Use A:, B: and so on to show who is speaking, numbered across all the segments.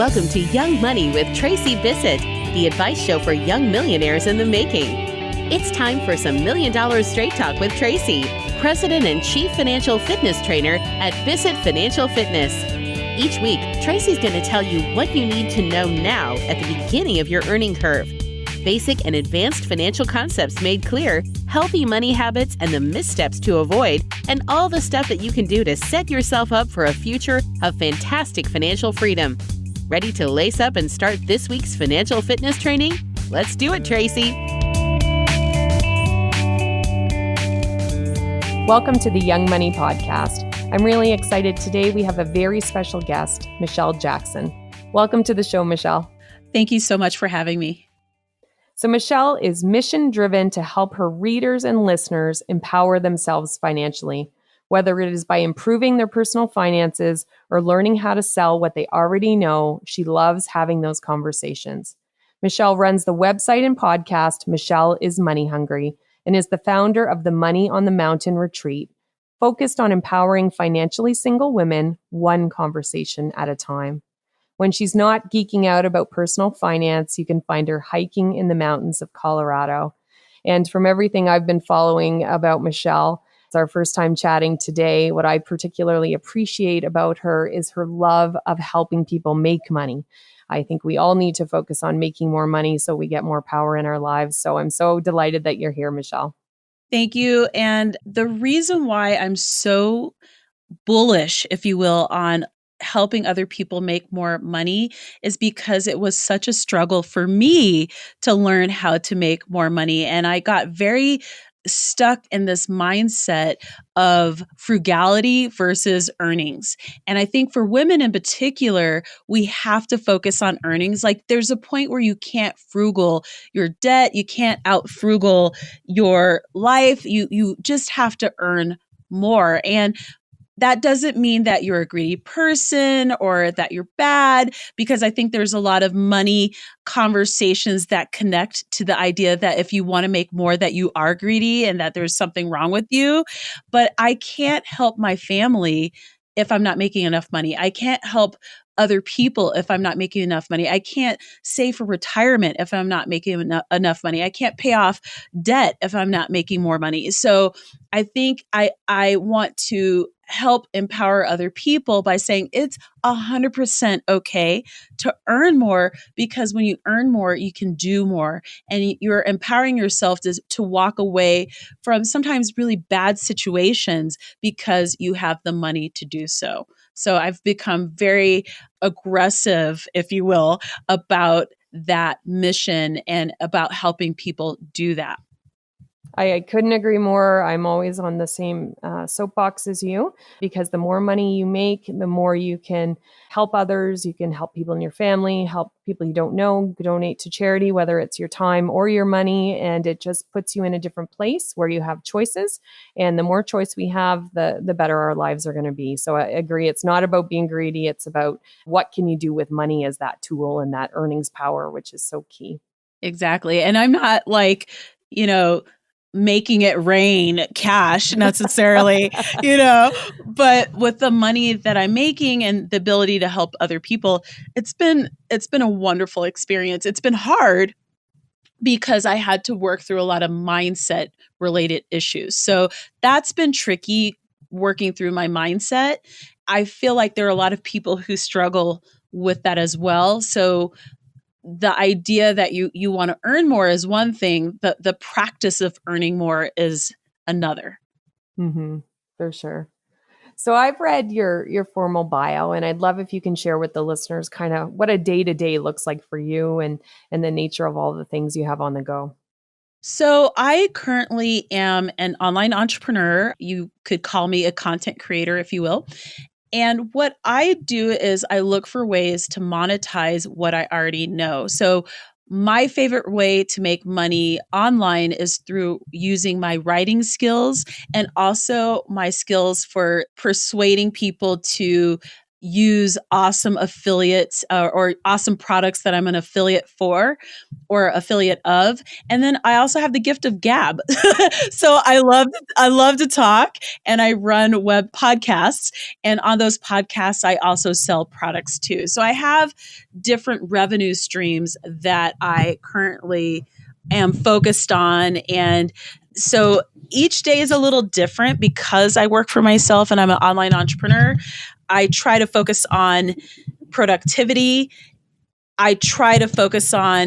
A: Welcome to Young Money with Tracy Bissett, the advice show for young millionaires in the making. It's time for some $1 Million Straight Talk with Tracy, President and Chief Financial Fitness Trainer at Bissett Financial Fitness. Each week, Tracy's going to tell you what you need to know now at the beginning of your earning curve. Basic and advanced financial concepts made clear, healthy money habits and the missteps to avoid, and all the stuff that you can do to set yourself up for a future of fantastic financial freedom. Ready to lace up and start this week's financial fitness training? Let's do it, Tracy.
B: Welcome to the Young Money Podcast. I'm really excited. Today we have a very special guest, Michelle Jackson. Welcome to the show, Michelle.
C: Thank you so much for having me.
B: So Michelle is mission-driven to help her readers and listeners empower themselves financially, whether it is by improving their personal finances or learning how to sell what they already know. She loves having those conversations. Michelle runs the website and podcast, Michelle is Money Hungry, and is the founder of the Money on the Mountain Retreat, focused on empowering financially single women one conversation at a time. When she's not geeking out about personal finance, you can find her hiking in the mountains of Colorado. And from everything I've been following about Michelle, it's our first time chatting today. What I particularly appreciate about her is her love of helping people make money. I think we all need to focus on making more money so we get more power in our lives. So I'm so delighted that you're here, Michelle.
C: Thank you. And the reason why I'm so bullish, if you will, on helping other people make more money is because it was such a struggle for me to learn how to make more money. And I got very stuck in this mindset of frugality versus earnings. And I think for women in particular, we have to focus on earnings. Like there's a point where you can't frugal your debt, you can't out frugal your life. You just have to earn more. And that doesn't mean that you're a greedy person or that you're bad, because I think there's a lot of money conversations that connect to the idea that if you want to make more, that you are greedy and that there's something wrong with you. But I can't help my family if I'm not making enough money. I can't help other people if I'm not making enough money. I can't save for retirement if I'm not making enough money. I can't pay off debt if I'm not making more money. So I think I want to help empower other people by saying it's 100% okay to earn more, because when you earn more, you can do more, and you're empowering yourself to walk away from sometimes really bad situations because you have the money to do so. So I've become very aggressive, if you will, about that mission and about helping people do that.
B: I couldn't agree more. I'm always on the same soapbox as you, because the more money you make, the more you can help others. You can help people in your family, help people you don't know, donate to charity, whether it's your time or your money. And it just puts you in a different place where you have choices. And the more choice we have, the better our lives are going to be. So I agree. It's not about being greedy. It's about what can you do with money as that tool and that earnings power, which is so key.
C: Exactly. And I'm not like, making it rain cash necessarily, but with the money that I'm making and the ability to help other people, it's been a wonderful experience. It's been hard because I had to work through a lot of mindset related issues. So that's been tricky, working through my mindset. I feel like there are a lot of people who struggle with that as well. So the idea that you want to earn more is one thing, but the practice of earning more is another.
B: Mm-hmm, for sure. So I've read your formal bio, and I'd love if you can share with the listeners kind of what a day-to-day looks like for you and the nature of all the things you have on the go.
C: So I currently am an online entrepreneur. You could call me a content creator, if you will. And what I do is I look for ways to monetize what I already know. So my favorite way to make money online is through using my writing skills and also my skills for persuading people to use awesome affiliates or awesome products that I'm an affiliate for or affiliate of. And then I also have the gift of gab. So I love to talk, and I run web podcasts, and on those podcasts I also sell products too. So I have different revenue streams that I currently am focused on, and so each day is a little different because I work for myself and I'm an online entrepreneur. I try to focus on productivity. I try to focus on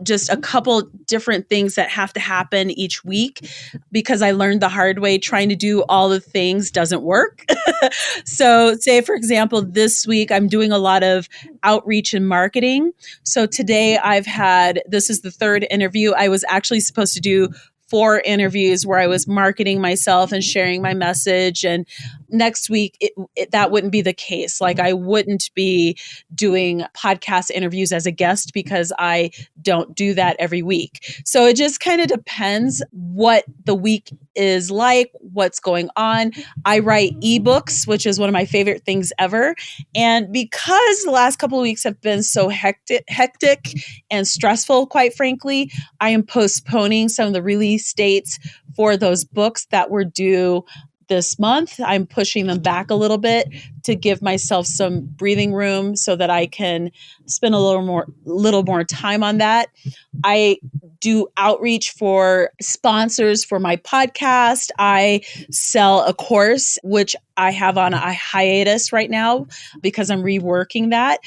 C: just a couple different things that have to happen each week because I learned the hard way trying to do all the things doesn't work. So say, for example, this week I'm doing a lot of outreach and marketing. So today this is the third interview. I was actually supposed to do 4 interviews where I was marketing myself and sharing my message. And next week, that wouldn't be the case. Like I wouldn't be doing podcast interviews as a guest because I don't do that every week. So it just kind of depends what the week is like, what's going on. I write ebooks, which is one of my favorite things ever. And because the last couple of weeks have been so hectic and stressful, quite frankly, I am postponing some of the release dates for those books that were due this month. I'm pushing them back a little bit to give myself some breathing room so that I can spend a little more time on that. I do outreach for sponsors for my podcast. I sell a course, which I have on a hiatus right now because I'm reworking that.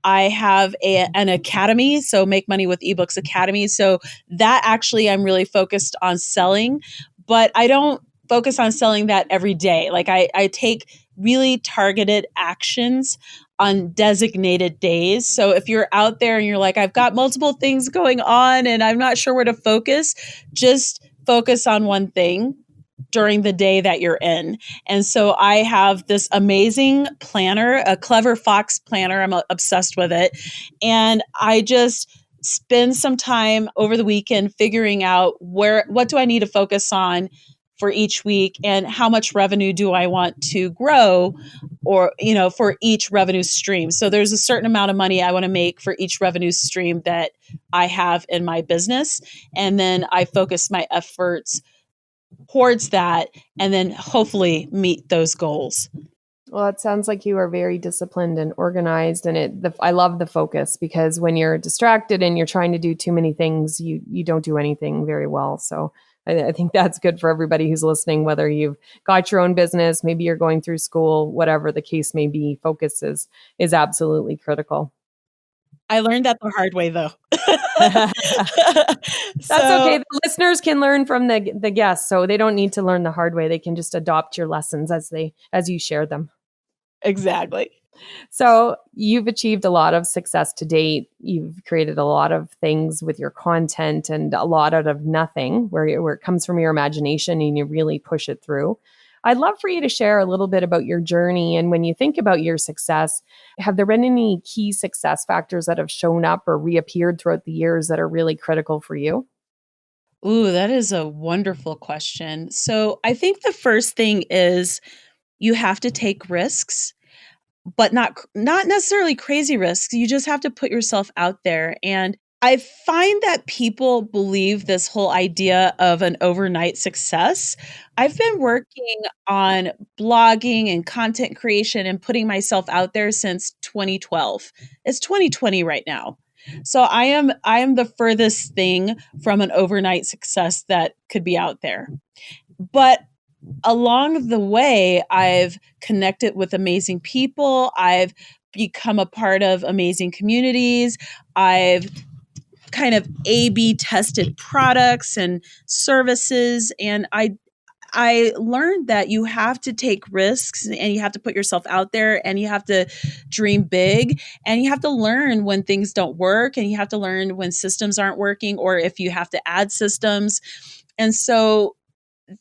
C: I have an academy, so Make Money with Ebooks Academy. So that actually I'm really focused on selling, but I don't focus on selling that every day. Like I take really targeted actions on designated days. So if you're out there and you're like, I've got multiple things going on and I'm not sure where to focus, just focus on one thing during the day that you're in. And so I have this amazing planner, a Clever Fox planner. I'm obsessed with it. And I just spend some time over the weekend figuring out what do I need to focus on for each week and how much revenue do I want to grow or, for each revenue stream. So there's a certain amount of money I want to make for each revenue stream that I have in my business. And then I focus my efforts towards that and then hopefully meet those goals.
B: Well, it sounds like you are very disciplined and organized, and I love the focus because when you're distracted and you're trying to do too many things, you don't do anything very well. So I think that's good for everybody who's listening, whether you've got your own business, maybe you're going through school, whatever the case may be, focus is absolutely critical.
C: I learned that the hard way, though.
B: That's okay. The listeners can learn from the guests, so they don't need to learn the hard way. They can just adopt your lessons as you share them.
C: Exactly.
B: So you've achieved a lot of success to date. You've created a lot of things with your content and a lot out of nothing where it comes from your imagination and you really push it through. I'd love for you to share a little bit about your journey. And when you think about your success, have there been any key success factors that have shown up or reappeared throughout the years that are really critical for you?
C: Ooh, that is a wonderful question. So I think the first thing is you have to take risks, but not necessarily crazy risks. You just have to put yourself out there. And I find that people believe this whole idea of an overnight success. I've been working on blogging and content creation and putting myself out there since 2012. It's 2020 right now. So I am the furthest thing from an overnight success that could be out there. But along the way, I've connected with amazing people. I've become a part of amazing communities. I've kind of A/B tested products and services. And I learned that you have to take risks and you have to put yourself out there and you have to dream big and you have to learn when things don't work and you have to learn when systems aren't working or if you have to add systems. And so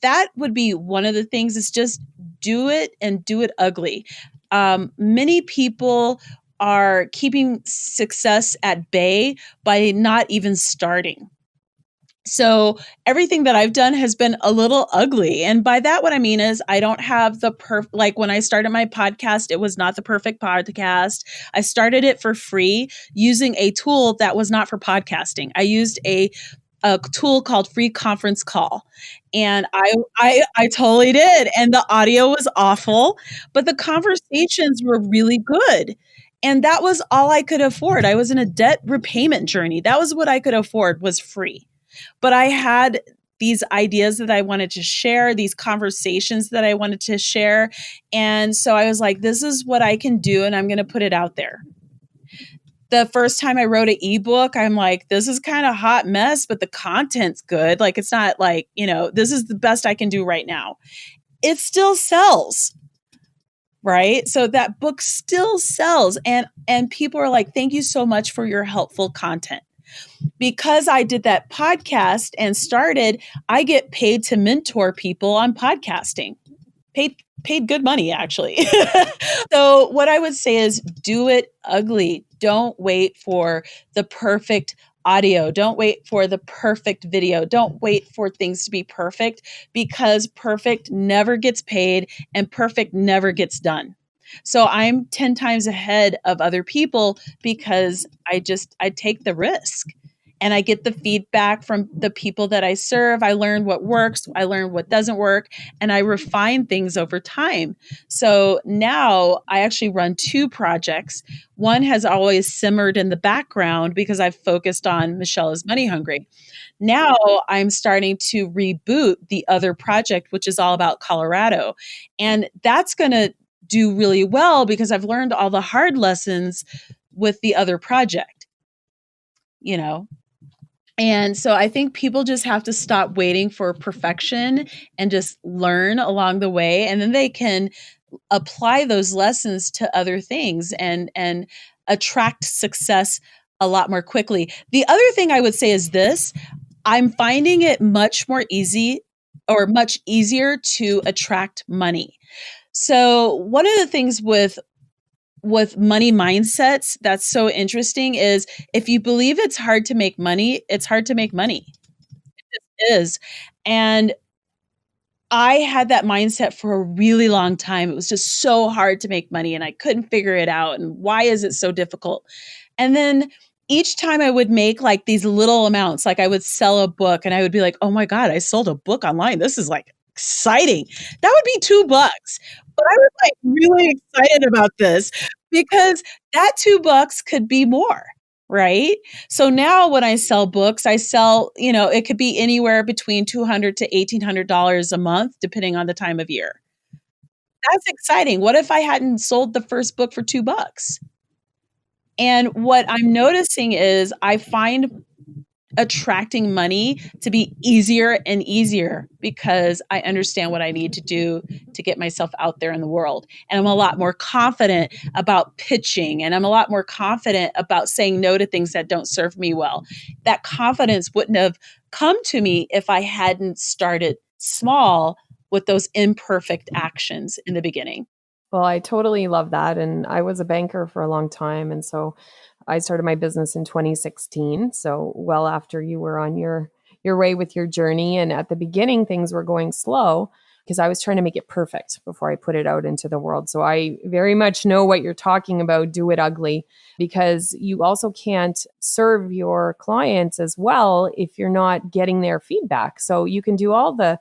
C: that would be one of the things is just do it and do it ugly. Many people are keeping success at bay by not even starting. So everything that I've done has been a little ugly. And by that, what I mean is I don't have the like when I started my podcast, it was not the perfect podcast. I started it for free using a tool that was not for podcasting. I used a tool called Free Conference Call. And I totally did. And the audio was awful, but the conversations were really good. And that was all I could afford. I was in a debt repayment journey. That was what I could afford, was free. But I had these ideas that I wanted to share, these conversations that I wanted to share. And so I was like, this is what I can do, and I'm going to put it out there. The first time I wrote an ebook, I'm like, this is kind of a hot mess, but the content's good. Like, it's not like, this is the best I can do right now. It still sells. Right? So that book still sells. And people are like, thank you so much for your helpful content. Because I did that podcast and started, I get paid to mentor people on podcasting. Paid good money, actually. So what I would say is do it ugly. Don't wait for the perfect audio. Don't wait for the perfect video. Don't wait for things to be perfect, because perfect never gets paid and perfect never gets done. So I'm 10 times ahead of other people because I take the risk. And I get the feedback from the people that I serve. I learn what works, I learn what doesn't work, and I refine things over time. So now I actually run 2 projects. One has always simmered in the background because I've focused on Michelle is Money Hungry. Now I'm starting to reboot the other project, which is all about Colorado. And that's going to do really well because I've learned all the hard lessons with the other project, And so I think people just have to stop waiting for perfection and just learn along the way. And then they can apply those lessons to other things and attract success a lot more quickly. The other thing I would say is this: I'm finding it much easier to attract money. So one of the things with money mindsets that's so interesting is if you believe it's hard to make money, it's hard to make money. It just is. And I had that mindset for a really long time. It was just so hard to make money and I couldn't figure it out. And why is it so difficult? And then each time I would make like these little amounts, like I would sell a book and I would be like, oh my God, I sold a book online. This is like exciting. That would be $2. But I was like really excited about this because that $2 could be more. Right. So now when I sell books, I sell, it could be anywhere between $200 to $1,800 a month, depending on the time of year. That's exciting. What if I hadn't sold the first book for $2? And what I'm noticing is I find attracting money to be easier and easier because I understand what I need to do to get myself out there in the world. And I'm a lot more confident about pitching, and I'm a lot more confident about saying no to things that don't serve me well. That confidence wouldn't have come to me if I hadn't started small with those imperfect actions in the beginning.
B: Well, I totally love that. And I was a banker for a long time. And so I started my business in 2016. So well after you were on your way with your journey. And at the beginning, things were going slow because I was trying to make it perfect before I put it out into the world. So I very much know what you're talking about. Do it ugly, because you also can't serve your clients as well if you're not getting their feedback. So you can do all the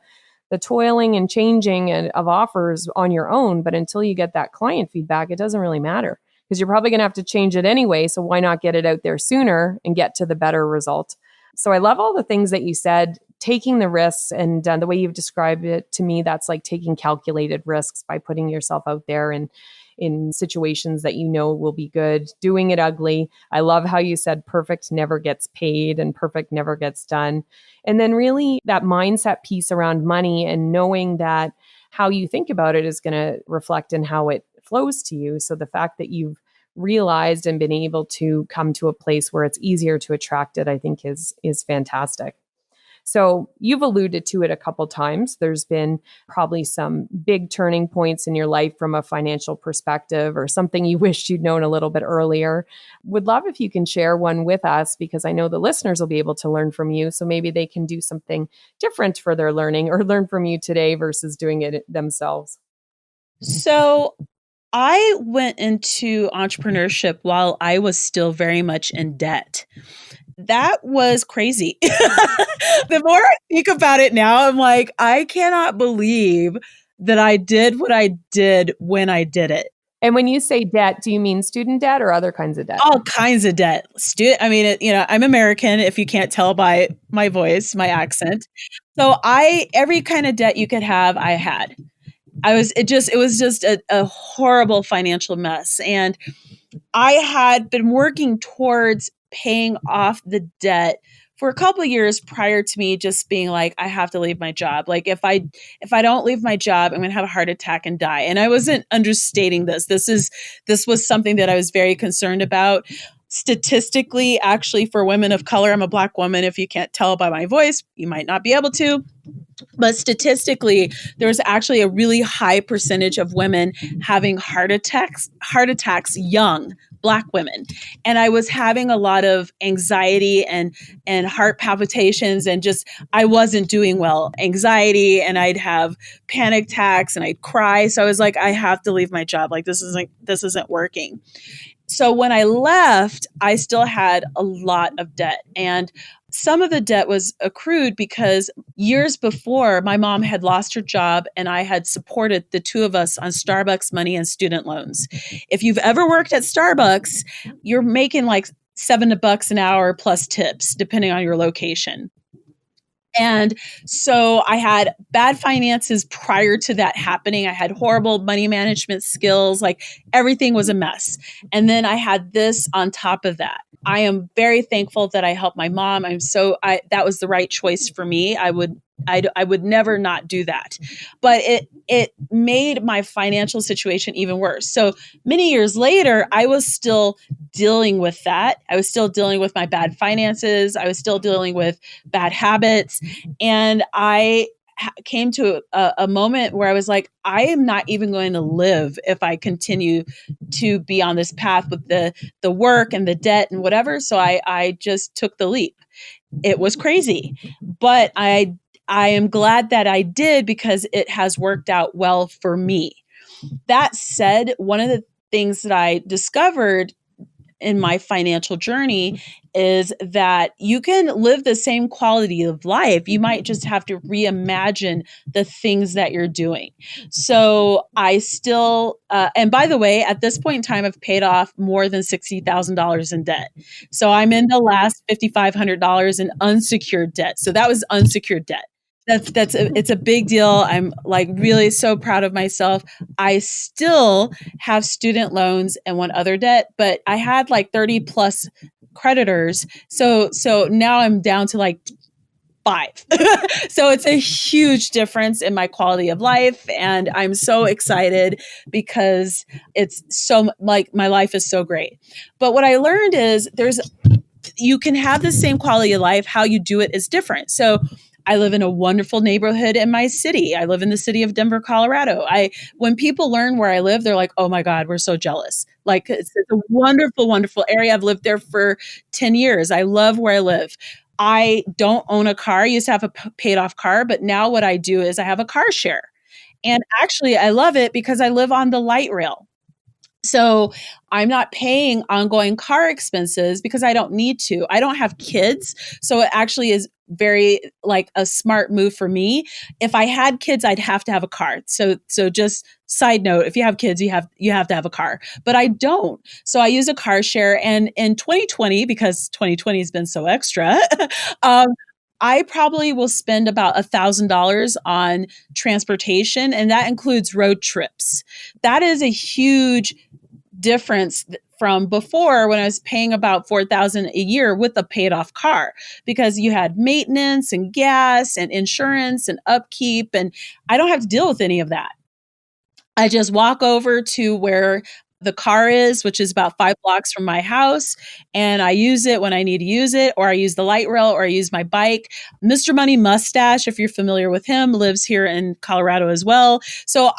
B: toiling and changing of offers on your own. But until you get that client feedback, it doesn't really matter because you're probably going to have to change it anyway. So why not get it out there sooner and get to the better result? So I love all the things that you said, taking the risks, and the way you've described it to me, that's like taking calculated risks by putting yourself out there and in situations that you know will be good, doing it ugly. I love how you said perfect never gets paid and perfect never gets done. And then really that mindset piece around money and knowing that how you think about it is going to reflect in how it flows to you. So the fact that you've realized and been able to come to a place where it's easier to attract it, I think is fantastic. So you've alluded to it a couple times. There's been probably some big turning points in your life from a financial perspective or something you wished you'd known a little bit earlier. Would love if you can share one with us, because I know the listeners will be able to learn from you. So maybe they can do something different for their learning or learn from you today versus doing it themselves.
C: So I went into entrepreneurship while I was still very much in debt. That was crazy. The more I think about it now, I'm like, I cannot believe that I did what I did when I did it.
B: And when you say debt, do you mean student debt or other kinds of debt?
C: All kinds of debt. I'm American, if you can't tell by my voice, my accent. So every kind of debt you could have, I had. It was just a horrible financial mess. And I had been working towards paying off the debt for a couple of years prior to me just being like, I have to leave my job. Like if I don't leave my job, I'm going to have a heart attack and die. And I wasn't understating this. This was something that I was very concerned about. Statistically, actually, for women of color, I'm a Black woman. If you can't tell by my voice, you might not be able to. But statistically, there's actually a really high percentage of women having heart attacks, young Black women. And I was having a lot of anxiety and heart palpitations, and just, I wasn't doing well. Anxiety, and I'd have panic attacks and I'd cry. So I was like, I have to leave my job. Like this isn't working. So when I left, I still had a lot of debt, and some of the debt was accrued because years before my mom had lost her job and I had supported the two of us on Starbucks money and student loans. If you've ever worked at Starbucks, you're making like $7 an hour plus tips, depending on your location. And so I had bad finances prior to that happening. I had horrible money management skills, like everything was a mess. And then I had this on top of that. I am very thankful that I helped my mom. That was the right choice for me. I would never not do that. But it made my financial situation even worse. So many years later, I was still dealing with that. I was still dealing with my bad finances. I was still dealing with bad habits. And I came to a moment where I was like, I am not even going to live if I continue to be on this path with the work and the debt and whatever. So I just took the leap. It was crazy, but I am glad that I did, because it has worked out well for me. That said, one of the things that I discovered in my financial journey is that you can live the same quality of life. You might just have to reimagine the things that you're doing. So I still, and by the way, at this point in time, I've paid off more than $60,000 in debt. So I'm in the last $5,500 in unsecured debt. So that was unsecured debt. It's a big deal. I'm like really so proud of myself. I still have student loans and one other debt, but I had like 30 plus creditors. So now I'm down to like 5. So it's a huge difference in my quality of life. And I'm so excited because it's so like my life is so great. But what I learned is you can have the same quality of life. How you do it is different. So I live in a wonderful neighborhood in my city. I live in the city of Denver, Colorado. When people learn where I live, they're like, oh my God, we're so jealous. Like it's a wonderful, wonderful area. I've lived there for 10 years. I love where I live. I don't own a car. I used to have a paid off car, but now what I do is I have a car share. And actually I love it because I live on the light rail. So I'm not paying ongoing car expenses because I don't need to. I don't have kids. So it actually is very like a smart move for me. If I had kids, I'd have to have a car. So just side note, if you have kids, you have to have a car, but I don't. So I use a car share. And in 2020, because 2020 has been so extra, I probably will spend about $1,000 on transportation, and that includes road trips. That is a huge difference from before when I was paying about $4,000 a year with a paid off car, because you had maintenance and gas and insurance and upkeep, and I don't have to deal with any of that. I just walk over to where the car is, which is about 5 blocks from my house, and I use it when I need to use it, or I use the light rail, or I use my bike. Mr. Money Mustache, if you're familiar with him, lives here in Colorado as well. So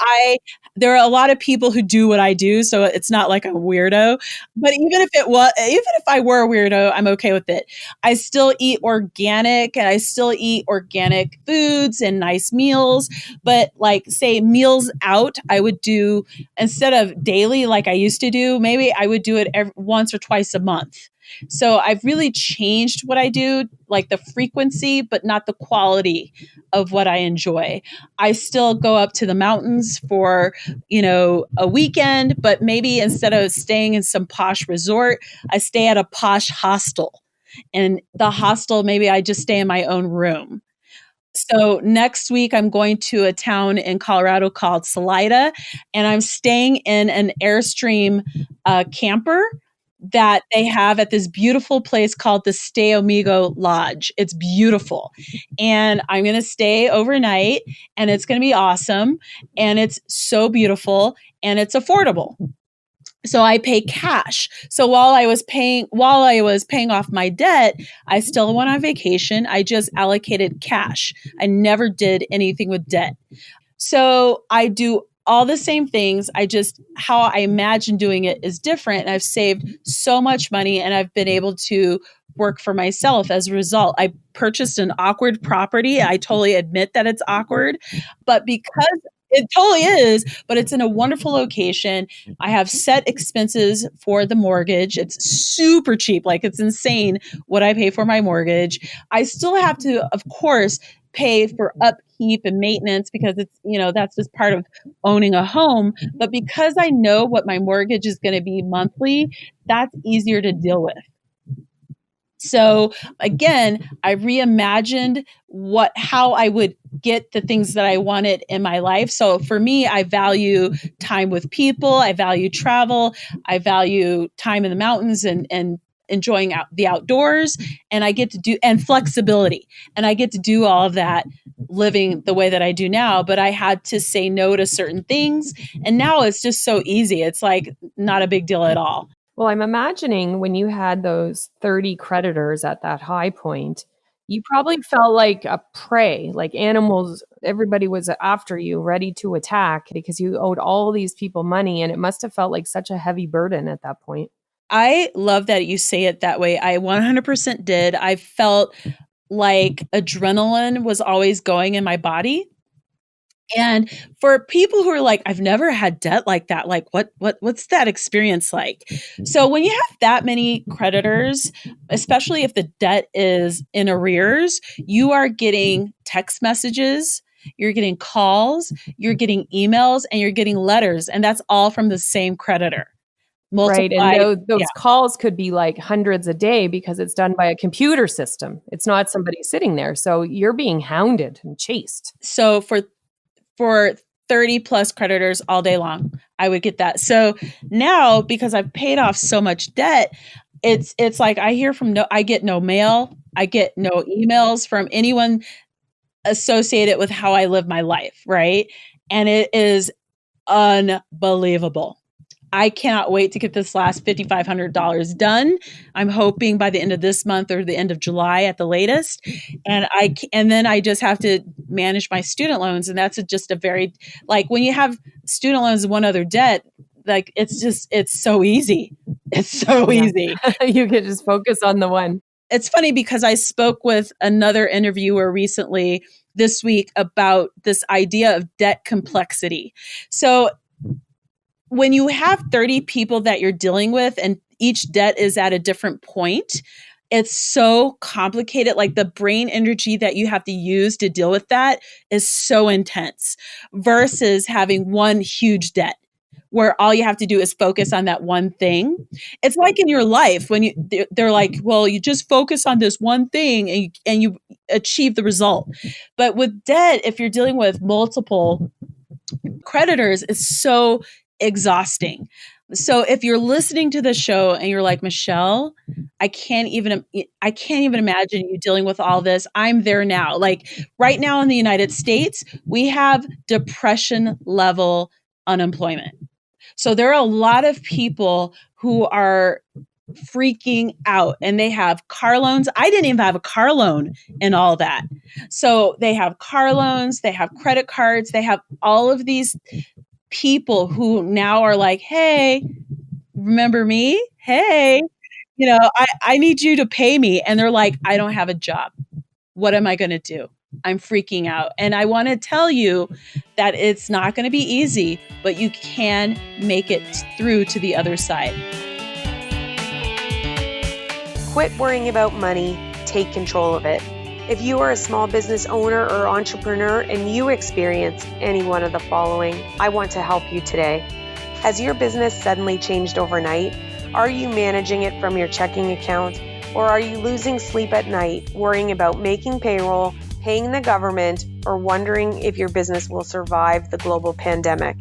C: there are a lot of people who do what I do, so it's not like I'm a weirdo. But even if I were a weirdo, I'm okay with it. I still eat organic, and I still eat organic foods and nice meals. But like, say, meals out, I would do, instead of daily like I used to do, maybe I would do it once or twice a month. So I've really changed what I do, like the frequency, but not the quality of what I enjoy. I still go up to the mountains for, a weekend, but maybe instead of staying in some posh resort, I stay at a posh hostel. And the hostel, maybe I just stay in my own room. So next week, I'm going to a town in Colorado called Salida, and I'm staying in an Airstream camper that they have at this beautiful place called the Stay Amigo Lodge. It's beautiful. And I'm going to stay overnight, and it's going to be awesome. And it's so beautiful, and it's affordable. So I pay cash. So while I was paying off my debt, I still went on vacation. I just allocated cash. I never did anything with debt. So I do all the same things. How I imagine doing it is different. And I've saved so much money, and I've been able to work for myself as a result. I purchased an awkward property. I totally admit that it's awkward, but because it totally is, but it's in a wonderful location. I have set expenses for the mortgage. It's super cheap. Like, it's insane what I pay for my mortgage. I still have to, of course, pay for upkeep and maintenance because it's, that's just part of owning a home. But because I know what my mortgage is going to be monthly, that's easier to deal with. So again, I reimagined how I would get the things that I wanted in my life. So for me, I value time with people. I value travel. I value time in the mountains and enjoying the outdoors. And I get to do, and flexibility. And I get to do all of that living the way that I do now. But I had to say no to certain things. And now it's just so easy. It's like not a big deal at all.
B: Well, I'm imagining when you had those 30 creditors at that high point, you probably felt like a prey, like animals. Everybody was after you, ready to attack because you owed all these people money. And it must have felt like such a heavy burden at that point.
C: I love that you say it that way. I 100% did. I felt like adrenaline was always going in my body. And for people who are like, I've never had debt like that, like what's that experience like? So when you have that many creditors, especially if the debt is in arrears, you are getting text messages, you're getting calls, you're getting emails, and you're getting letters. And that's all from the same creditor.
B: Right. And those calls could be like hundreds a day because it's done by a computer system. It's not somebody sitting there. So you're being hounded and chased.
C: So for 30 plus creditors all day long, I would get that. So now, because I've paid off so much debt, it's like I get no mail, I get no emails from anyone associated with how I live my life, right? And it is unbelievable. I cannot wait to get this last $5,500 done. I'm hoping by the end of this month or the end of July at the latest. And then I just have to manage my student loans. And that's just a very, like, when you have student loans and one other debt, like, it's so easy. It's so easy.
B: You can just focus on the one.
C: It's funny because I spoke with another interviewer recently this week about this idea of debt complexity. So when you have 30 people that you're dealing with and each debt is at a different point, it's so complicated. Like, the brain energy that you have to use to deal with that is so intense versus having one huge debt where all you have to do is focus on that one thing. It's like in your life when they're like, well, you just focus on this one thing and you achieve the result. But with debt, if you're dealing with multiple creditors, it's so exhausting. So if you're listening to the show and you're like, Michelle, I can't even imagine you dealing with all this. I'm there now. Like, right now in the United States, we have depression level unemployment. So there are a lot of people who are freaking out and they have car loans. I didn't even have a car loan and all that. So they have car loans, they have credit cards, they have all of these people who now are like, hey, remember me? Hey, I need you to pay me. And they're like, I don't have a job. What am I going to do? I'm freaking out. And I want to tell you that it's not going to be easy, but you can make it through to the other side.
B: Quit worrying about money, take control of it. If you are a small business owner or entrepreneur and you experience any one of the following, I want to help you today. Has your business suddenly changed overnight? Are you managing it from your checking account? Or are you losing sleep at night, worrying about making payroll, paying the government, or wondering if your business will survive the global pandemic?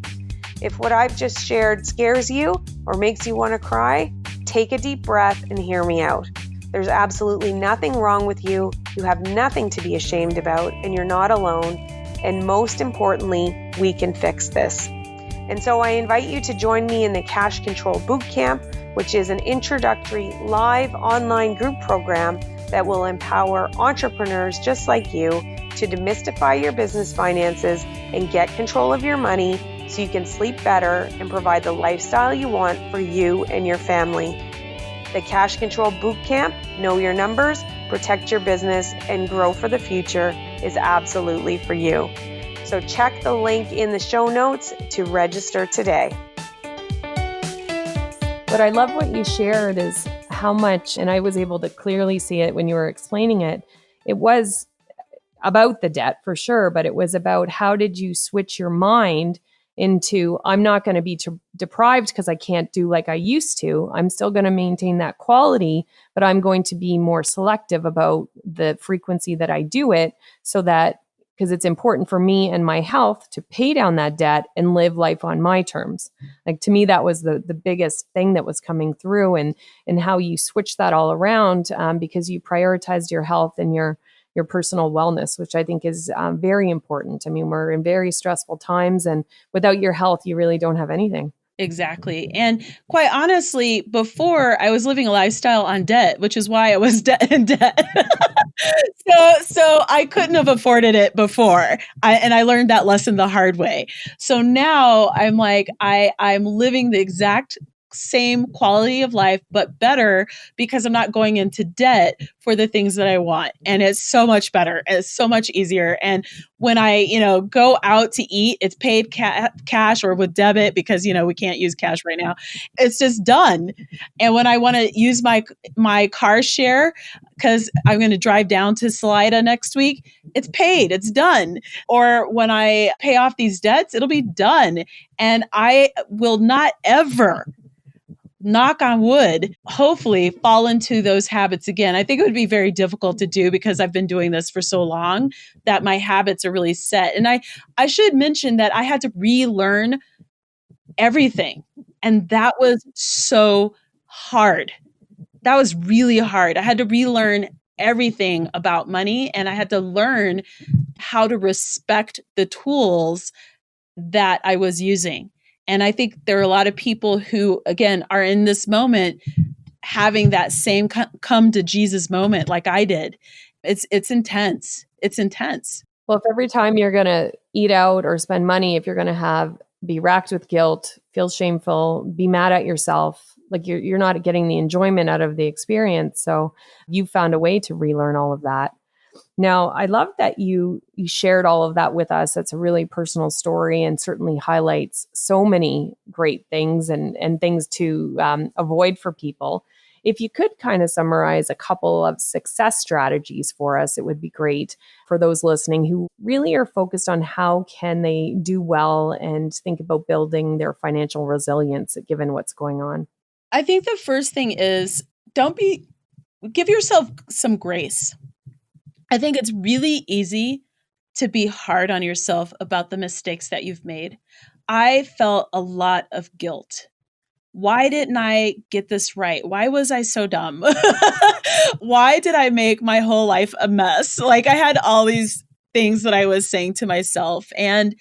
B: If what I've just shared scares you or makes you want to cry, take a deep breath and hear me out. There's absolutely nothing wrong with you. You have nothing to be ashamed about, and you're not alone. And most importantly, we can fix this. And so I invite you to join me in the Cash Control Bootcamp, which is an introductory live online group program that will empower entrepreneurs just like you to demystify your business finances and get control of your money so you can sleep better and provide the lifestyle you want for you and your family. The Cash Control Bootcamp, Know Your Numbers, Protect Your Business, and Grow for the Future is absolutely for you. So check the link in the show notes to register today. But I love what you shared is how much, and I was able to clearly see it when you were explaining it, it was about the debt for sure, but it was about how did you switch your mind into, I'm not going to be deprived because I can't do like I used to. I'm still going to maintain that quality, but I'm going to be more selective about the frequency that I do it so that, because it's important for me and my health to pay down that debt and live life on my terms. Like to me, that was the biggest thing that was coming through and how you switch that all around because you prioritized your health and your personal wellness, which I think is very important. I mean, we're in very stressful times, and without your health, you really don't have anything.
C: Exactly. And quite honestly, before I was living a lifestyle on debt, which is why I was in debt. So I couldn't have afforded it before. I learned that lesson the hard way. So now I'm like, I'm living the exact same quality of life, but better because I'm not going into debt for the things that I want. And it's so much better. It's so much easier. And when I, go out to eat, it's paid cash or with debit because, we can't use cash right now. It's just done. And when I want to use my car share, because I'm going to drive down to Salida next week, it's paid, it's done. Or when I pay off these debts, it'll be done. And I will not ever, knock on wood, hopefully fall into those habits again. I think it would be very difficult to do because I've been doing this for so long that my habits are really set. And I should mention that I had to relearn everything. And that was so hard. That was really hard. I had to relearn everything about money, and I had to learn how to respect the tools that I was using. And I think there are a lot of people who, again, are in this moment having that same come to Jesus moment like I did. It's intense. It's intense.
B: Well, if every time you're going to eat out or spend money, if you're going to be racked with guilt, feel shameful, be mad at yourself, like you're not getting the enjoyment out of the experience. So you found a way to relearn all of that. Now, I love that you shared all of that with us. It's a really personal story and certainly highlights so many great things and things to avoid for people. If you could kind of summarize a couple of success strategies for us, it would be great for those listening who really are focused on how can they do well and think about building their financial resilience given what's going on.
C: I think the first thing is give yourself some grace. I think it's really easy to be hard on yourself about the mistakes that you've made. I felt a lot of guilt. Why didn't I get this right? Why was I so dumb? Why did I make my whole life a mess? Like I had all these things that I was saying to myself. And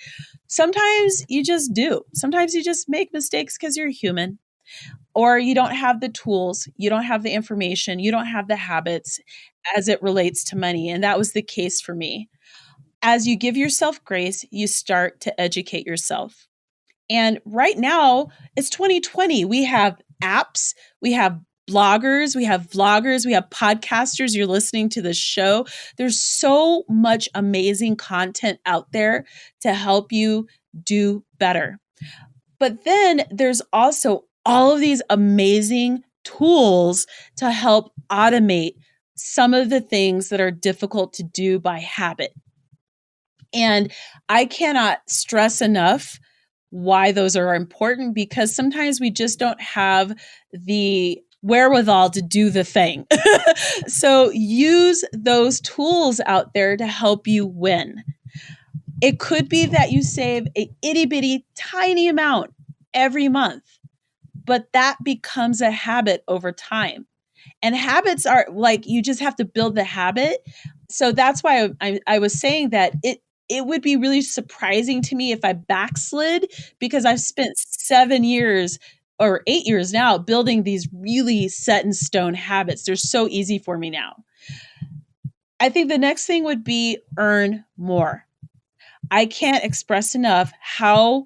C: Sometimes you just do. Sometimes you just make mistakes because you're human, or you don't have the tools, you don't have the information, you don't have the habits as it relates to money. And that was the case for me. As you give yourself grace, you start to educate yourself. And right now, it's 2020. We have apps, we have bloggers, we have vloggers, we have podcasters. You're listening to the show. There's so much amazing content out there to help you do better. But then there's also all of these amazing tools to help automate some of the things that are difficult to do by habit. And I cannot stress enough why those are important, because sometimes we just don't have the wherewithal to do the thing. So use those tools out there to help you win. It could be that you save a itty bitty tiny amount every month, but that becomes a habit over time. And habits are like, you just have to build the habit. So that's why I was saying that it would be really surprising to me if I backslid, because I've spent 7 years or 8 years now building these really set in stone habits. They're so easy for me now. I think the next thing would be earn more. I can't express enough how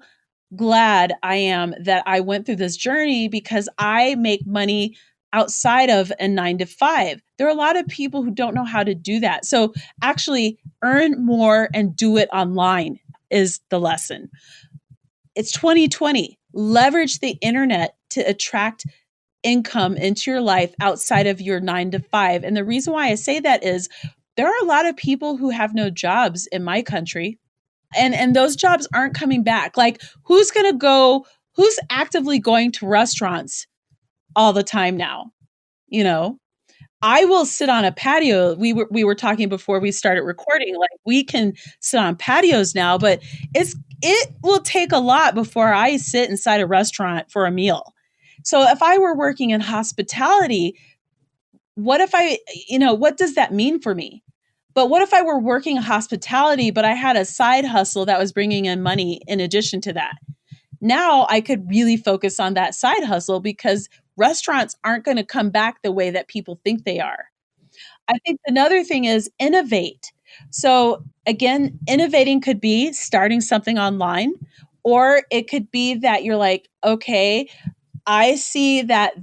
C: glad I am that I went through this journey, because I make money outside of a 9-to-5. There are a lot of people who don't know how to do that. So actually earn more and do it online is the lesson. It's 2020. Leverage the internet to attract income into your life outside of your 9-to-5. And the reason why I say that is there are a lot of people who have no jobs in my country. And those jobs aren't coming back. Like, who's actively going to restaurants all the time now? You know, I will sit on a patio. We were talking before we started recording, like we can sit on patios now, but it will take a lot before I sit inside a restaurant for a meal. So if I were working in hospitality, what does that mean for me? But what if I were working in hospitality, but I had a side hustle that was bringing in money in addition to that? Now I could really focus on that side hustle, because restaurants aren't going to come back the way that people think they are. I think another thing is innovate. So again, innovating could be starting something online, or it could be that you're like, okay, I see that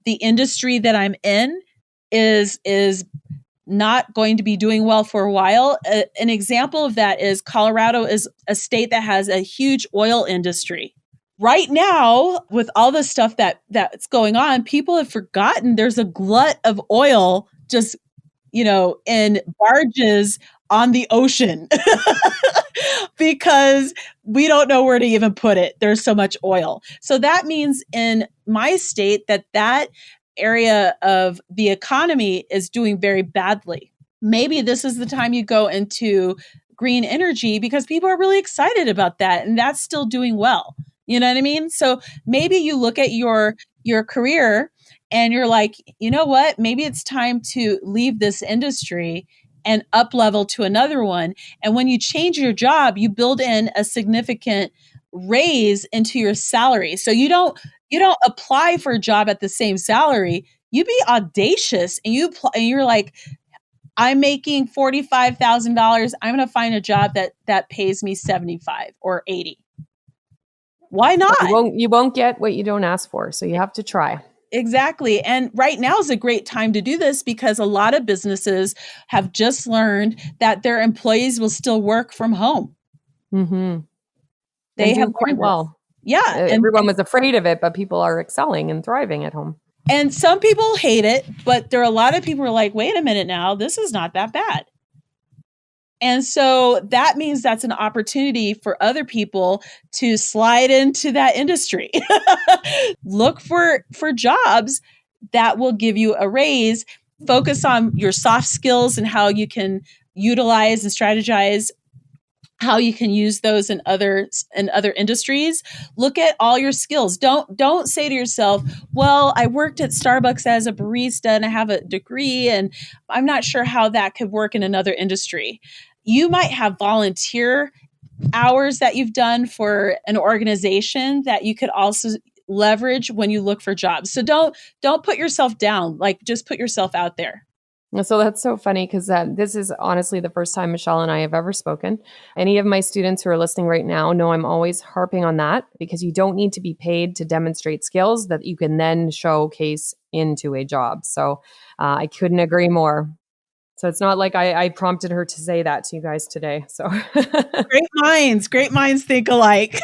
C: the industry that I'm in is not going to be doing well for a while. An example of that is Colorado is a state that has a huge oil industry. Right now, with all the stuff that's going on, people have forgotten there's a glut of oil just, in barges on the ocean because we don't know where to even put it. There's so much oil. So that means in my state that area of the economy is doing very badly. Maybe this is the time you go into green energy, because people are really excited about that, and that's still doing well. You know what I mean? So maybe you look at your career and you're like, you know what? Maybe it's time to leave this industry and up level to another one. And when you change your job, you build in a significant raise into your salary. So you don't apply for a job at the same salary. You be audacious and you're like, I'm making $45,000. I'm going to find a job that pays me 75 or 80. Why not?
B: You won't get what you don't ask for. So you have to try.
C: Exactly. And right now is a great time to do this, because a lot of businesses have just learned that their employees will still work from home.
B: Mm-hmm.
C: They have
B: quite well.
C: Yeah.
B: Everyone was afraid of it, but people are excelling and thriving at home.
C: And some people hate it, but there are a lot of people who are like, wait a minute now, this is not that bad. And so that means that's an opportunity for other people to slide into that industry. Look for jobs that will give you a raise. Focus on your soft skills and how you can utilize and strategize, how you can use those in other industries. Look at all your skills. Don't say to yourself, well, I worked at Starbucks as a barista and I have a degree and I'm not sure how that could work in another industry. You might have volunteer hours that you've done for an organization that you could also leverage when you look for jobs. So don't put yourself down. Like, just put yourself out there.
B: And so that's so funny because this is honestly the first time Michelle and I have ever spoken. Any of my students who are listening right now know I'm always harping on that, because you don't need to be paid to demonstrate skills that you can then showcase into a job. So I couldn't agree more. So it's not like I prompted her to say that to you guys today. So
C: Great minds think alike.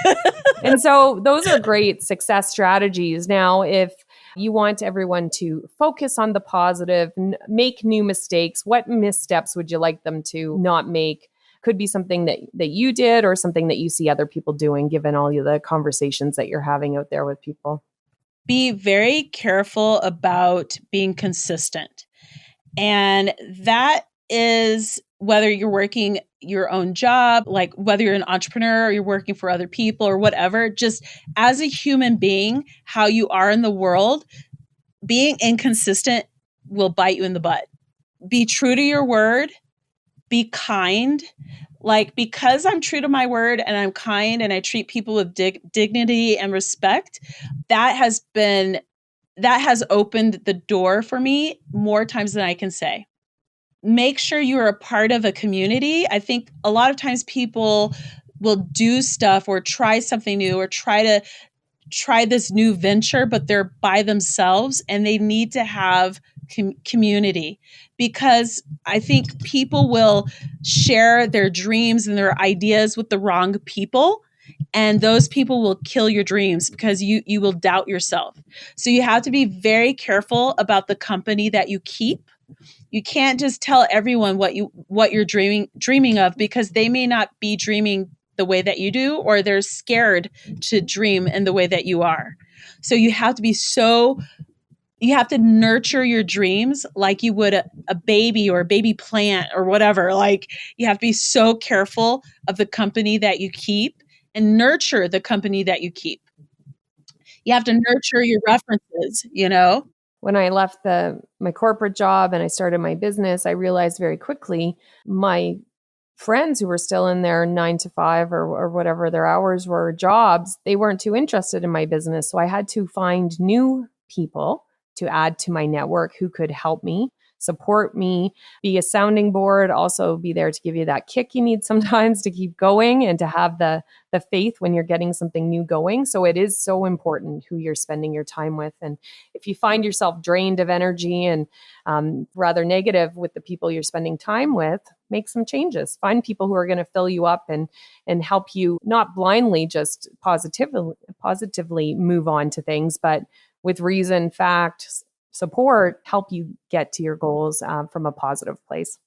B: And so those are great success strategies. Now, if you want everyone to focus on the positive, make new mistakes, what missteps would you like them to not make? Could be something that you did or something that you see other people doing, given all the conversations that you're having out there with people.
C: Be very careful about being consistent. And that is whether you're working your own job, like whether you're an entrepreneur or you're working for other people or whatever, just as a human being, how you are in the world, being inconsistent will bite you in the butt. Be true to your word, be kind. Like, because I'm true to my word and I'm kind and I treat people with dignity and respect, that has opened the door for me more times than I can say. Make sure you're a part of a community. I think a lot of times people will do stuff or try something new or try this new venture, but they're by themselves and they need to have community, because I think people will share their dreams and their ideas with the wrong people. And those people will kill your dreams because you will doubt yourself. So you have to be very careful about the company that you keep. You can't just tell everyone what you're dreaming of, because they may not be dreaming the way that you do, or they're scared to dream in the way that you are. So you have to nurture your dreams like you would a baby or a baby plant or whatever. Like, you have to be so careful of the company that you keep and nurture the company that you keep. You have to nurture your references,
B: When I left my corporate job and I started my business, I realized very quickly my friends who were still in their 9 to 5 or whatever their hours were jobs, they weren't too interested in my business. So I had to find new people to add to my network who could help me, support me, be a sounding board, also be there to give you that kick you need sometimes to keep going and to have the faith when you're getting something new going. So it is so important who you're spending your time with. And if you find yourself drained of energy and rather negative with the people you're spending time with, make some changes. Find people who are going to fill you up and help you not blindly just positively move on to things, but with reason, fact, support, help you get to your goals from a positive place.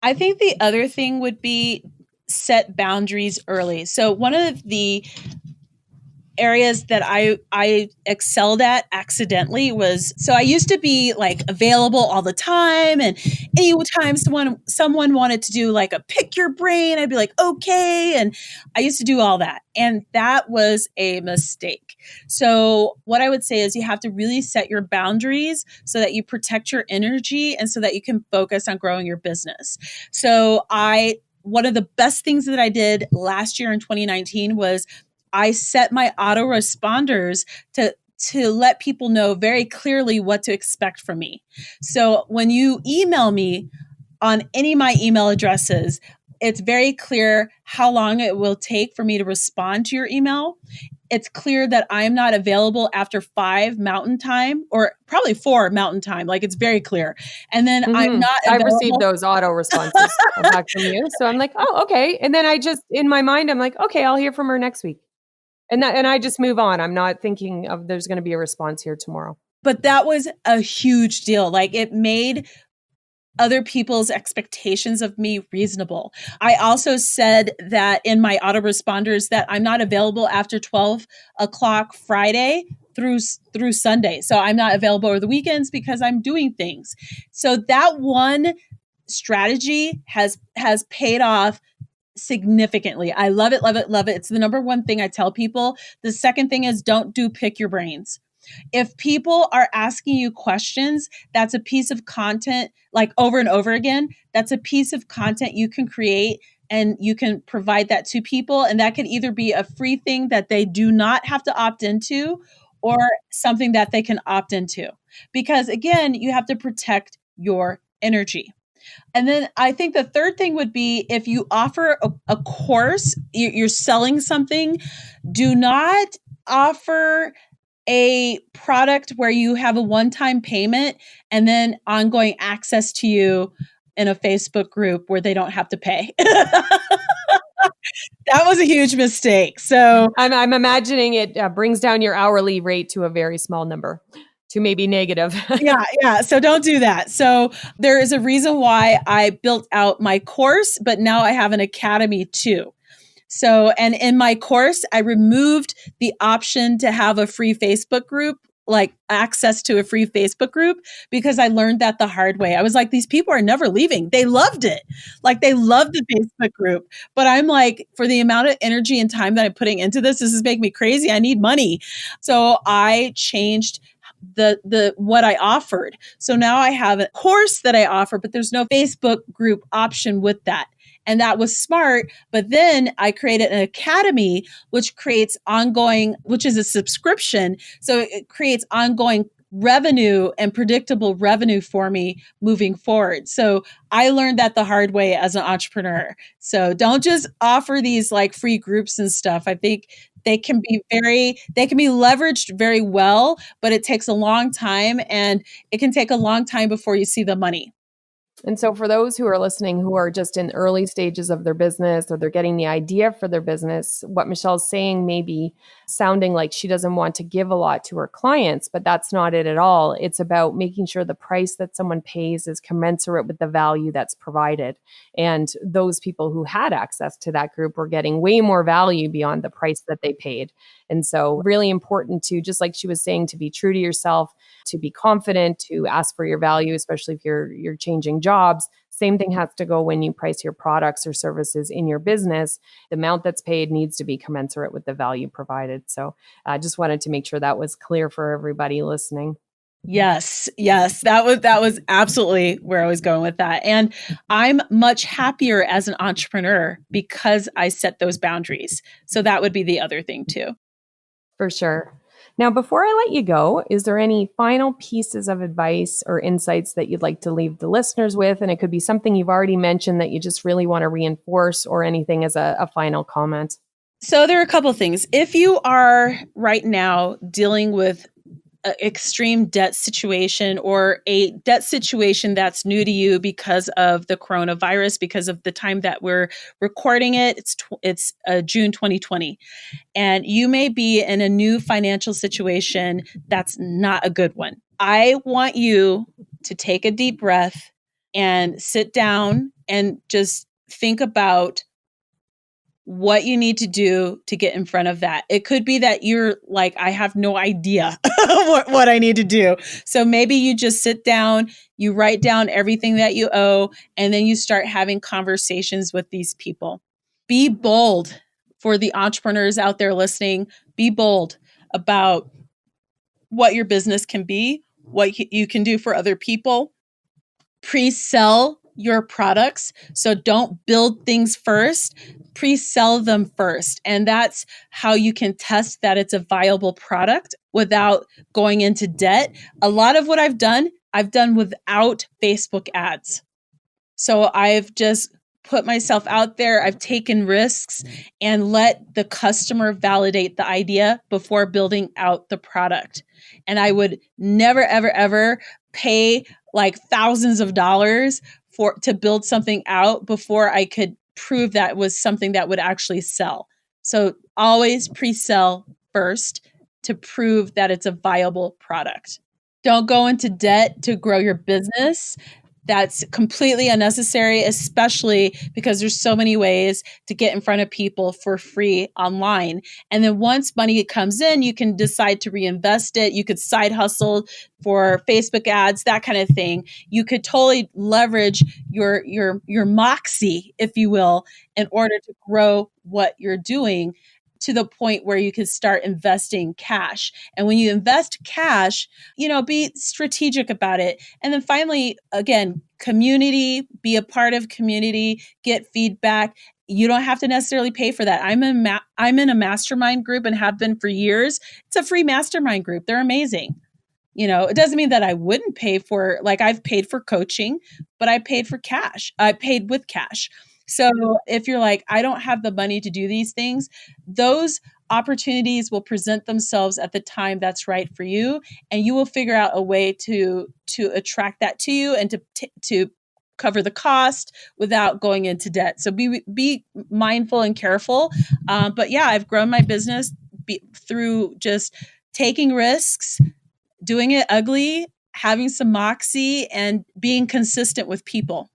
C: I think the other thing would be set boundaries early. So one of the areas that I excelled at accidentally was, so I used to be like available all the time, and anytime someone wanted to do like a pick your brain, I'd be like, okay. And I used to do all that. And that was a mistake. So what I would say is you have to really set your boundaries so that you protect your energy and so that you can focus on growing your business. So one of the best things that I did last year in 2019 was I set my autoresponders to let people know very clearly what to expect from me. So when you email me on any of my email addresses, it's very clear how long it will take for me to respond to your email. It's clear that I'm not available after 5 Mountain Time, or probably 4 Mountain Time. Like, it's very clear. And then I'm not available.
B: I received those auto responses back from you. So I'm like, oh, okay. And then I just, in my mind, I'm like, okay, I'll hear from her next week. And I just move on. I'm not thinking of there's going to be a response here tomorrow.
C: But that was a huge deal. Like, it made other people's expectations of me reasonable. I also said that in my autoresponders that I'm not available after 12 o'clock Friday through Sunday. So I'm not available over the weekends because I'm doing things. So that one strategy has paid off significantly. I love it, love it, love it. It's the number one thing I tell people. The second thing is, don't do pick your brains. If people are asking you questions, that's a piece of content, like over and over again, that's a piece of content you can create and you can provide that to people. And that could either be a free thing that they do not have to opt into or something that they can opt into. Because again, you have to protect your energy. And then I think the third thing would be if you offer a course, you're selling something, do not offer a product where you have a one-time payment and then ongoing access to you in a Facebook group where they don't have to pay. That was a huge mistake. So
B: I'm imagining it brings down your hourly rate to a very small number, to maybe negative.
C: yeah. So don't do that. So there is a reason why I built out my course, but now I have an academy too. So, and in my course, I removed the option to have a free Facebook group, like access to a free Facebook group, because I learned that the hard way. I was like, these people are never leaving. They loved it. Like they loved the Facebook group. But I'm like, for the amount of energy and time that I'm putting into this is making me crazy. I need money. So I changed the what I offered. So now I have a course that I offer, but there's no Facebook group option with that. And that was smart. But then I created an academy, which creates ongoing, which is a subscription. So it creates ongoing revenue and predictable revenue for me moving forward. So I learned that the hard way as an entrepreneur. So don't just offer these like free groups and stuff. I think they can be leveraged very well, but it takes a long time, and it can take a long time before you see the money.
B: And so for those who are listening who are just in early stages of their business, or they're getting the idea for their business, what Michelle's saying may be sounding like she doesn't want to give a lot to her clients, but that's not it at all. It's about making sure the price that someone pays is commensurate with the value that's provided. And those people who had access to that group were getting way more value beyond the price that they paid. And so really important to, just like she was saying, to be true to yourself, to be confident, to ask for your value, especially if you're changing jobs. Same thing has to go when you price your products or services in your business. The amount that's paid needs to be commensurate with the value provided. So I just wanted to make sure that was clear for everybody listening.
C: Yes. That was absolutely where I was going with that. And I'm much happier as an entrepreneur because I set those boundaries. So that would be the other thing too.
B: For sure. Now, before I let you go, is there any final pieces of advice or insights that you'd like to leave the listeners with? And it could be something you've already mentioned that you just really want to reinforce, or anything as a final comment.
C: So there are a couple of things. If you are right now dealing with an extreme debt situation, or a debt situation that's new to you because of the coronavirus, because of the time that we're recording it, it's June 2020. And you may be in a new financial situation that's not a good one. I want you to take a deep breath and sit down and just think about what you need to do to get in front of that. It could be that you're like, I have no idea what I need to do. So maybe you just sit down, you write down everything that you owe, and then you start having conversations with these people. Be bold. For the entrepreneurs out there listening, be bold about what your business can be, what you can do for other people. Pre-sell your products. So don't build things first, pre-sell them first. And that's how you can test that it's a viable product without going into debt. A lot of what I've done without Facebook ads. So I've just put myself out there. I've taken risks and let the customer validate the idea before building out the product. And I would never, ever, ever pay like thousands of dollars to build something out before I could prove that was something that would actually sell. So always pre-sell first to prove that it's a viable product. Don't go into debt to grow your business. That's completely unnecessary, especially because there's so many ways to get in front of people for free online. And then once money comes in, you can decide to reinvest it. You could side hustle for Facebook ads, that kind of thing. You could totally leverage your moxie, if you will, in order to grow what you're doing to the point where you can start investing cash. And when you invest cash, be strategic about it. And then finally, again, community, be a part of community, get feedback. You don't have to necessarily pay for that. I'm in a mastermind group and have been for years. It's a free mastermind group. They're amazing. It doesn't mean that I wouldn't pay for, like, I've paid for coaching, but I paid for cash. I paid with cash. So if you're like, I don't have the money to do these things, those opportunities will present themselves at the time that's right for you. And you will figure out a way to attract that to you and to cover the cost without going into debt. So be mindful and careful. But yeah, I've grown my business through just taking risks, doing it ugly, having some moxie, and being consistent with people.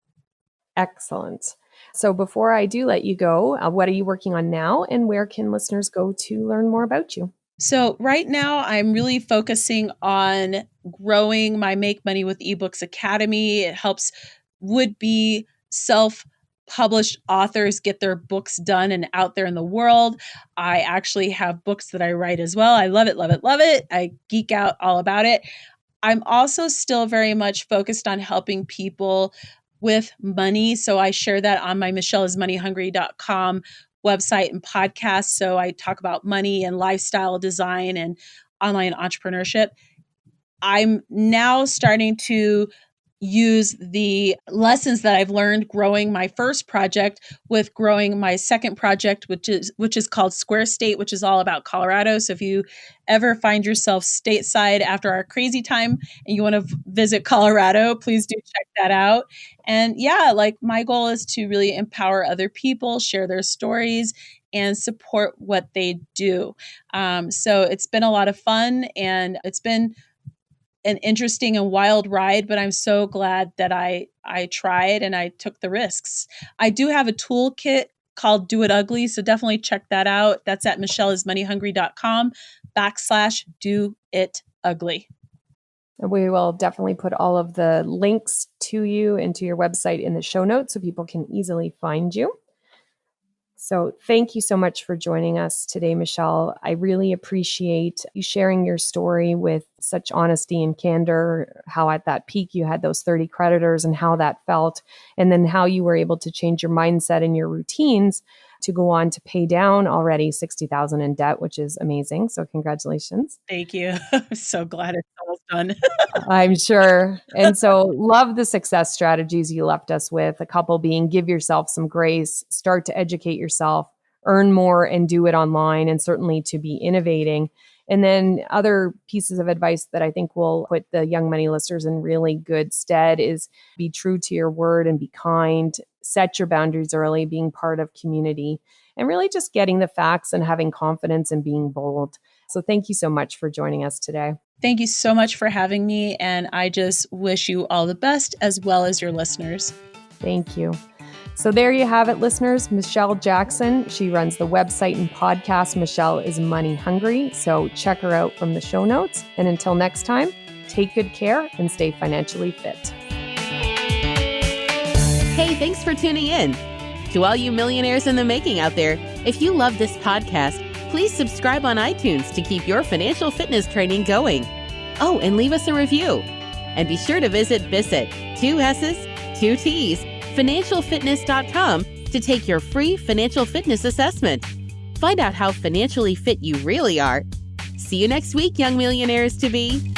B: Excellent. So before I do let you go, what are you working on now, and where can listeners go to learn more about you?
C: So right now I'm really focusing on growing my Make Money with Ebooks Academy. It helps would-be self-published authors get their books done and out there in the world. I actually have books that I write as well. I love it, love it, love it. I geek out all about it. I'm also still very much focused on helping people with money. So I share that on my michelleismoneyhungry.com website and podcast. So I talk about money and lifestyle design and online entrepreneurship. I'm now starting to use the lessons that I've learned growing my first project with growing my second project, which is called Square State, which is all about Colorado. So if you ever find yourself stateside after our crazy time and you want to visit Colorado, please do check that out. And yeah, like my goal is to really empower other people, share their stories, and support what they do. So it's been a lot of fun, and it's been an interesting and wild ride, but I'm so glad that I tried and I took the risks. I do have a toolkit called Do It Ugly, so definitely check that out. That's at michelleismoneyhungry.com/do it ugly.
B: We will definitely put all of the links to you and to your website in the show notes so people can easily find you. So thank you so much for joining us today, Michelle. I really appreciate you sharing your story with such honesty and candor, how at that peak you had those 30 creditors and how that felt, and then how you were able to change your mindset and your routines to go on to pay down already $60,000 in debt, which is amazing. So congratulations.
C: Thank you. I'm so glad it's almost done.
B: I'm sure. And so love the success strategies you left us with, a couple being give yourself some grace, start to educate yourself, earn more and do it online, and certainly to be innovating. And then other pieces of advice that I think will put the young money listeners in really good stead is be true to your word and be kind, set your boundaries early, being part of community, and really just getting the facts and having confidence and being bold. So thank you so much for joining us today.
C: Thank you so much for having me. And I just wish you all the best as well as your listeners.
B: Thank you. So there you have it, listeners. Michelle Jackson. She runs the website and podcast, Michelle is Money Hungry. So check her out from the show notes. And until next time, take good care and stay financially fit.
A: Hey, thanks for tuning in. To all you millionaires in the making out there, if you love this podcast, please subscribe on iTunes to keep your financial fitness training going. Oh, and leave us a review. And be sure to visit Visit, 2 S's, 2 T's, financialfitness.com to take your free financial fitness assessment. Find out how financially fit you really are. See you next week, young millionaires to be.